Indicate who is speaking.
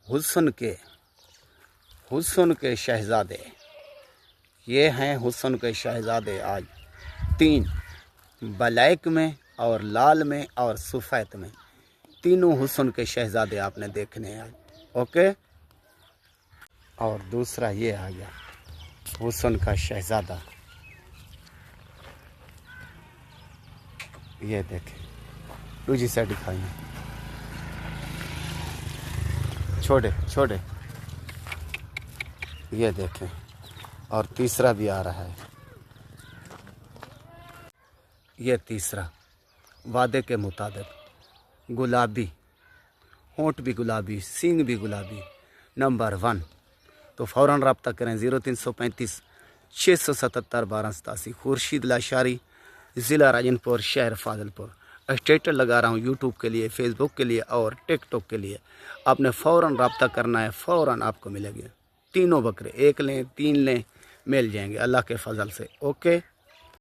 Speaker 1: حسن کے شہزادے، یہ ہیں حسن کے شہزادے آج 3، بلیک میں اور لال میں اور سفید میں، تینوں حسن کے شہزادے آپ نے دیکھنے ہیں آج، اوکے۔ اور دوسرا یہ آ گیا حسن کا شہزادہ، یہ دیکھیں، دوسری سائڈ دکھائیں، چھوڑے، یہ دیکھیں۔ اور تیسرا بھی آ رہا ہے، یہ تیسرا وعدے کے مطابق گلابی، ہونٹ بھی گلابی، سینگ بھی گلابی، نمبر 1۔ تو فوراً رابطہ کریں 0335 677 1287، خورشید لاشاری، ضلع راجن پور، شہر فاضل پور۔ اسٹیٹس لگا رہا ہوں یوٹیوب کے لیے، فیس بک کے لیے اور ٹک ٹاک کے لیے، آپ نے فوراً رابطہ کرنا ہے، فوراً آپ کو ملے گی۔ تینوں بکرے، 1 لیں 3 لیں، مل جائیں گے اللہ کے فضل سے، اوکے۔